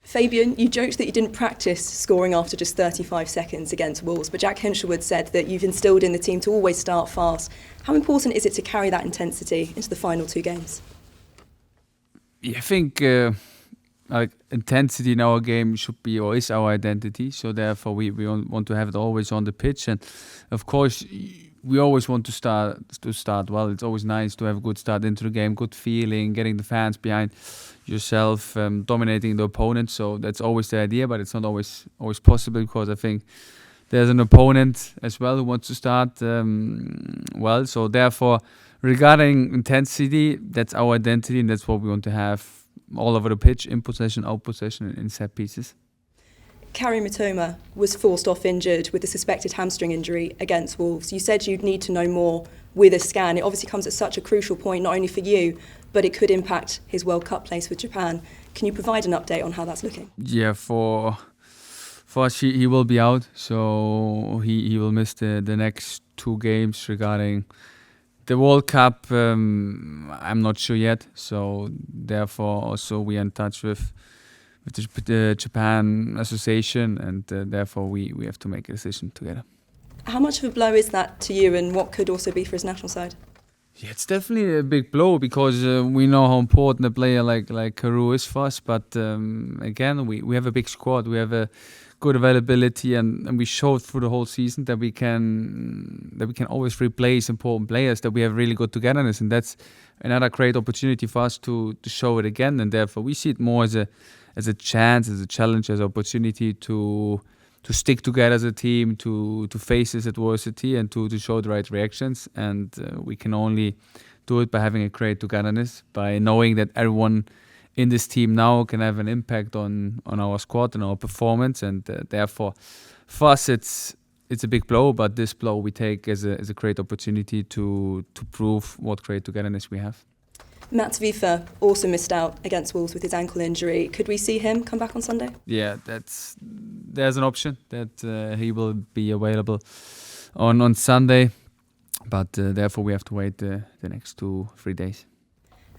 Fabian, you joked that you didn't practice scoring after just 35 seconds against Wolves, but Jack Hinshelwood said that you've instilled in the team to always start fast. How important is it to carry that intensity into the final 2 games? Yeah, I think intensity in our game should be or is our identity. So therefore, we want to have it always on the pitch, and of course, we always want to start well. It's always nice to have a good start into the game, good feeling, getting the fans behind yourself, dominating the opponent. So that's always the idea, but it's not always possible, because I think there's an opponent as well who wants to start well. So therefore, regarding intensity, that's our identity, and that's what we want to have all over the pitch, in possession, out possession, and in set pieces. Mitoma was forced off injured with a suspected hamstring injury against Wolves. You said you'd need to know more with a scan. It obviously comes at such a crucial point, not only for you, but it could impact his World Cup place with Japan. Can you provide an update on how that's looking? Yeah, for us, he will be out, so he will miss the next 2 games. Regarding the World Cup, I'm not sure yet, so therefore also we are in touch with the Japan Association, and therefore we have to make a decision together. How much of a blow is that to you, and what could also be for his national side? Yeah, it's definitely a big blow, because we know how important a player like Karu is for us. But again, we have a big squad. We have a good availability, and we showed through the whole season that we can always replace important players, that we have really good togetherness, and that's another great opportunity for us to show it again. And therefore, we see it more as a chance, as a challenge, as an opportunity to stick together as a team, to face this adversity, and to show the right reactions. And we can only do it by having a great togetherness, by knowing that everyone in this team now can have an impact on our squad and our performance. And therefore, for us, it's a big blow, but this blow we take as a great opportunity to prove what great togetherness we have. Mats Wife also missed out against Wolves with his ankle injury. Could we see him come back on Sunday? Yeah, there's an option that he will be available on Sunday, but therefore we have to wait the next 2-3 days.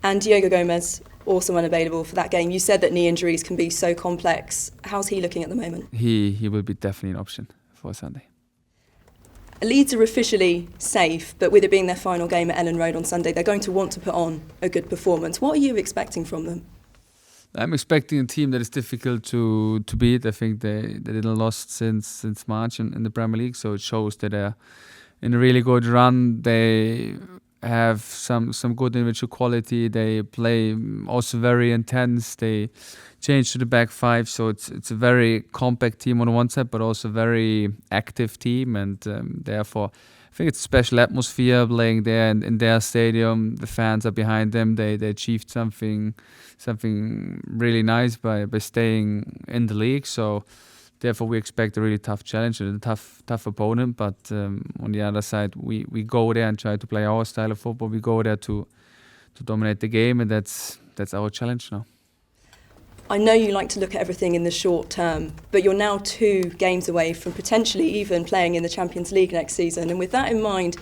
And Diogo Gomez also unavailable for that game. You said that knee injuries can be so complex. How's he looking at the moment? He will be definitely an option for Sunday. Leeds are officially safe, but with it being their final game at Ellen Road on Sunday, they're going to want to put on a good performance. What are you expecting from them? I'm expecting a team that is difficult to beat. I think they didn't lost since March in the Premier League, so it shows that they're in a really good run. They have some good individual quality. They play also very intense. They change to the back 5, so it's a very compact team on one side, but also a very active team, and therefore I think it's a special atmosphere playing there in their stadium. The fans are behind them. They achieved something really nice by staying in the league. So therefore we expect a really tough challenge and a tough opponent. But on the other side, we go there and try to play our style of football. We go there to dominate the game, and that's our challenge now. I know you like to look at everything in the short term, but you're now 2 games away from potentially even playing in the Champions League next season. And with that in mind,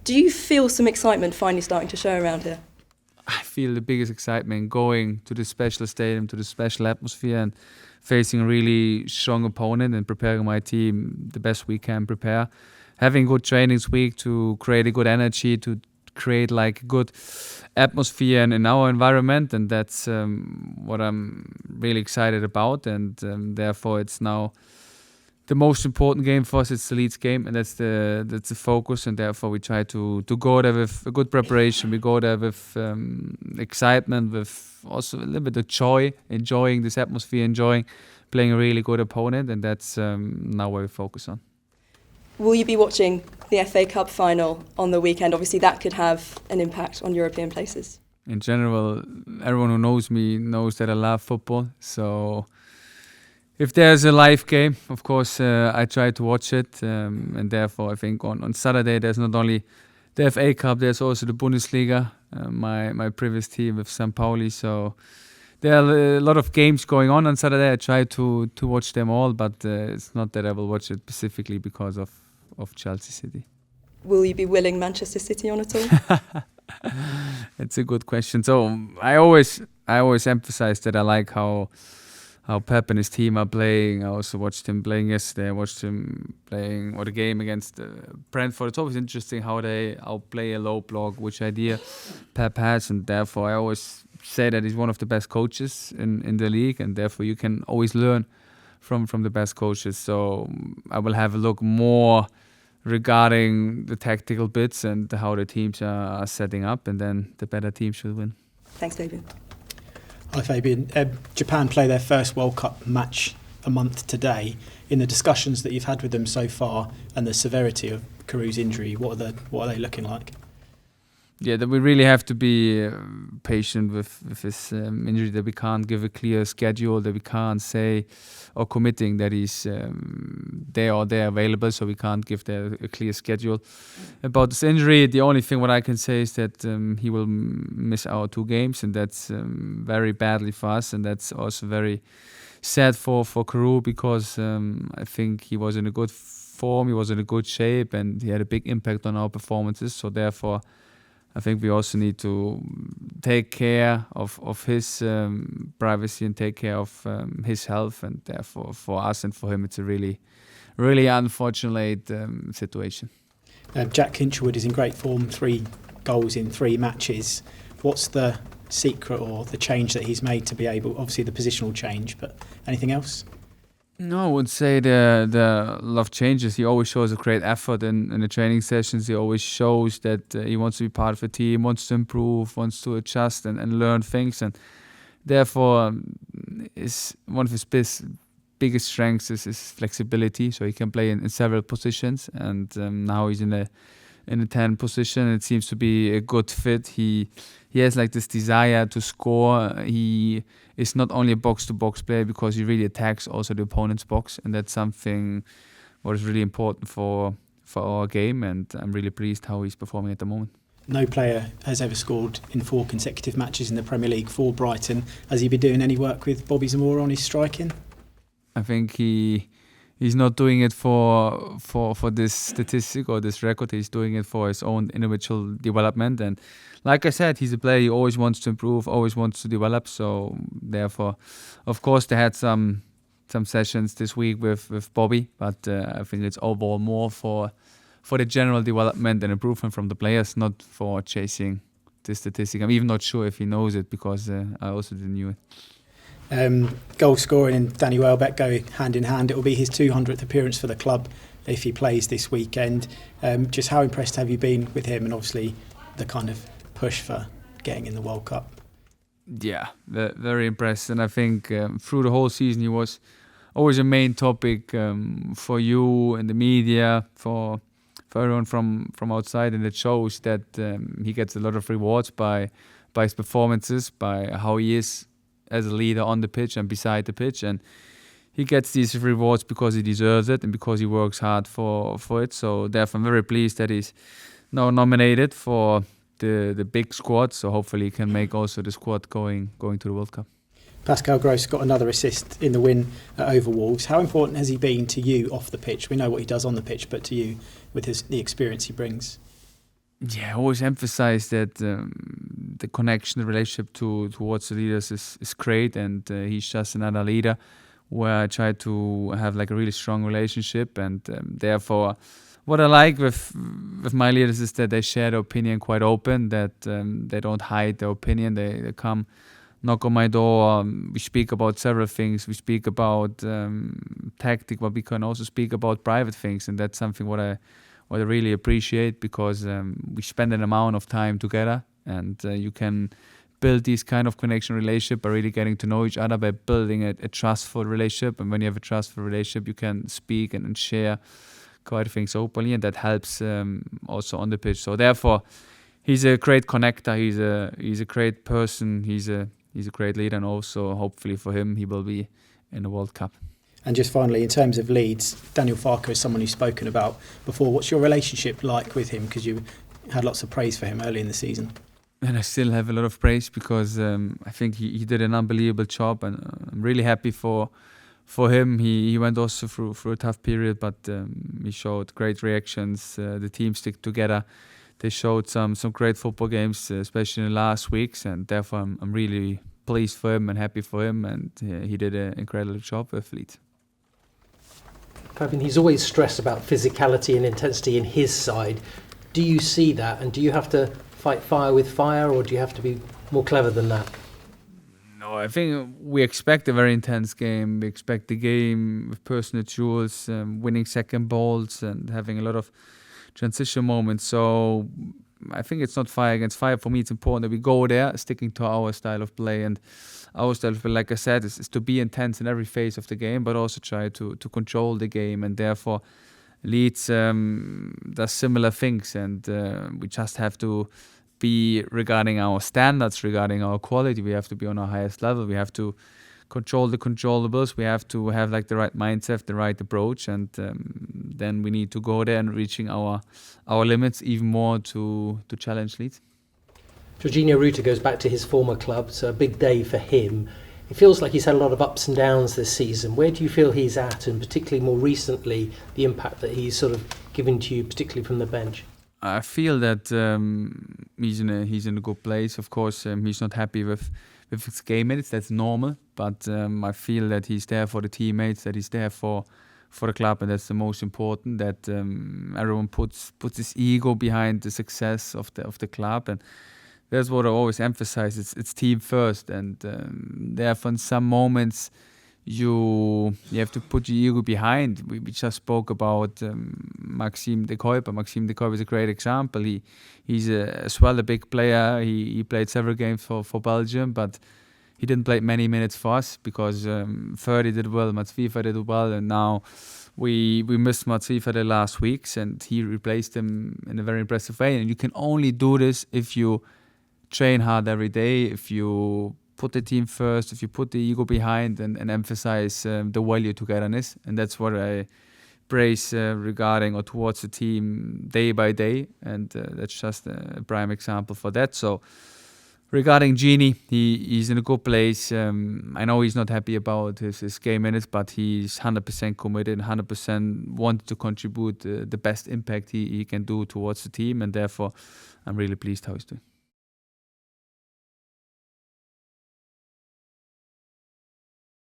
do you feel some excitement finally starting to show around here? I feel the biggest excitement going to the special stadium, to the special atmosphere, and facing a really strong opponent and preparing my team the best we can prepare. Having good trainings week to create a good energy, to create like a good atmosphere in our environment, and that's what I'm really excited about. And therefore it's now the most important game for us. It's the Leeds game, and that's the focus, and therefore we try to go there with a good preparation. We go there with excitement, with also a little bit of joy, enjoying this atmosphere, enjoying playing a really good opponent, and that's now what we focus on. Will you be watching the FA Cup final on the weekend? Obviously that could have an impact on European places. In general, everyone who knows me knows that I love football, so if there's a live game, of course, I try to watch it, and therefore I think on Saturday there's not only the FA Cup, there's also the Bundesliga, my previous team with St. Pauli, so there are a lot of games going on Saturday. I try to watch them all, but it's not that I will watch it specifically because of Chelsea City. Will you be willing Manchester City on at all? It's a good question. So I always emphasize that I like how how Pep and his team are playing. I also watched him playing yesterday. I watched him playing the game against Brentford. It's always interesting how they outplay a low block, which idea Pep has, and therefore I always say that he's one of the best coaches in the league, and therefore you can always learn from the best coaches. So I will have a look more regarding the tactical bits and how the teams are setting up, and then the better team should win. Thanks, Fabian. Hi Fabian. Japan play their first World Cup match a month today. In the discussions that you've had with them so far and the severity of Karu's injury, what are they looking like? Yeah, that we really have to be patient with his injury, that we can't give a clear schedule, that we can't say or committing that he's there or there available, so we can't give a clear schedule. About this injury, the only thing what I can say is that he will miss our 2 games, and that's very badly for us, and that's also very sad for Karu, because I think he was in a good form, he was in a good shape, and he had a big impact on our performances, so therefore I think we also need to take care of his privacy and take care of his health, and therefore for us and for him it's a really, really unfortunate situation. Jack Hinchwood is in great form, 3 goals in 3 matches. What's the secret or the change that he's made to be able, obviously the positional change, but anything else? No, I would say the love changes. He always shows a great effort in the training sessions. He always shows that he wants to be part of a team, wants to improve, wants to adjust and learn things. And therefore, is one of his biggest strengths is his flexibility. So he can play in several positions. And now he's in a 10 position. It seems to be a good fit. He has like this desire to score. He is not only a box-to-box player, because he really attacks also the opponent's box, and that's something what is really important for our game, and I'm really pleased how he's performing at the moment. No player has ever scored in 4 consecutive matches in the Premier League for Brighton. Has he been doing any work with Bobby Zamora on his striking? I think he's not doing it for this statistic or this record. He's doing it for his own individual development, and like I said, he's a player who always wants to improve, always wants to develop. So therefore, of course, they had some sessions this week with Bobby, but I think it's overall more for the general development and improvement from the players, not for chasing the statistic. I'm even not sure if he knows it, because I also didn't know it. Goal scoring and Danny Welbeck go hand in hand. It will be his 200th appearance for the club if he plays this weekend. Just how impressed have you been with him, and obviously the kind of push for getting in the World Cup? Yeah, very impressed, and I think through the whole season he was always a main topic for you and the media, for everyone from outside, and it shows that he gets a lot of rewards by his performances, by how he is as a leader on the pitch and beside the pitch, and he gets these rewards because he deserves it and because he works hard for it. So therefore I'm very pleased that he's now nominated for the big squad, so hopefully he can make also the squad going to the World Cup. Pascal Gross got another assist in the win at Over Wolves. How important has he been to you off the pitch? We know what he does on the pitch, but to you with the experience he brings? Yeah, I always emphasize that the connection, the relationship towards the leaders is great, and he's just another leader where I try to have like a really strong relationship, and therefore what I like with my leaders is that they share their opinion quite open, that they don't hide their opinion. They come, knock on my door. We speak about several things. We speak about tactic, but we can also speak about private things, and that's something what I really appreciate, because we spend an amount of time together, and you can build these kind of connection relationship by really getting to know each other, by building a trustful relationship. And when you have a trustful relationship, you can speak and share quite things openly, and that helps also on the pitch. So therefore, he's a great connector. He's a great person. He's a great leader, and also hopefully for him, he will be in the World Cup. And just finally, in terms of Leeds, Daniel Farke is someone you've spoken about before. What's your relationship like with him? Because you had lots of praise for him early in the season. And I still have a lot of praise, because I think he did an unbelievable job, and I'm really happy for him. He went also through a tough period, but he showed great reactions. The team stick together. They showed some great football games, especially in the last weeks, and therefore I'm really pleased for him and happy for him, and he did an incredible job with Leeds. Fabian, he's always stressed about physicality and intensity in his side. Do you see that, and do you have to fight fire with fire, or do you have to be more clever than that? No, I think we expect a very intense game. We expect the game with personal duels, winning second balls and having a lot of transition moments. So I think it's not fire against fire. For me, it's important that we go there sticking to our style of play. And our style of play, like I said, is to be intense in every phase of the game, but also try to control the game. And therefore, Leeds does similar things. And we just have to be, regarding our standards, regarding our quality, we have to be on our highest level. We have to control the controllables. We have to have like the right mindset, the right approach, and then we need to go there and reaching our limits even more to challenge Leeds. Jorginho Ruta goes back to his former club, so a big day for him. It feels like he's had a lot of ups and downs this season. Where do you feel he's at, and particularly more recently, the impact that he's sort of given to you, particularly from the bench? I feel that he's in a good place. Of course, he's not happy with his game minutes. That's normal. But I feel that he's there for the teammates, that he's there for the club, and that's the most important. That everyone puts his ego behind the success of the club, and that's what I always emphasize. It's team first, and therefore in some moments you have to put your ego behind. We just spoke about Maxime de Kuiper. Maxime de Kuiper is a great example. He's as well a big player. He played several games for Belgium, but he didn't play many minutes for us because Ferdi did well, Mats Wiever did well, and now we missed Mats Wiever the last weeks, and he replaced him in a very impressive way. And you can only do this if you train hard every day, if you put the team first, if you put the ego behind and emphasize the value togetherness. And that's what I praise regarding or towards the team day by day. And that's just a prime example for that. So regarding Gini, he's in a good place. I know he's not happy about his game minutes, but he's 100% committed, 100% wanted to contribute the best impact he can do towards the team. And therefore, I'm really pleased how he's doing.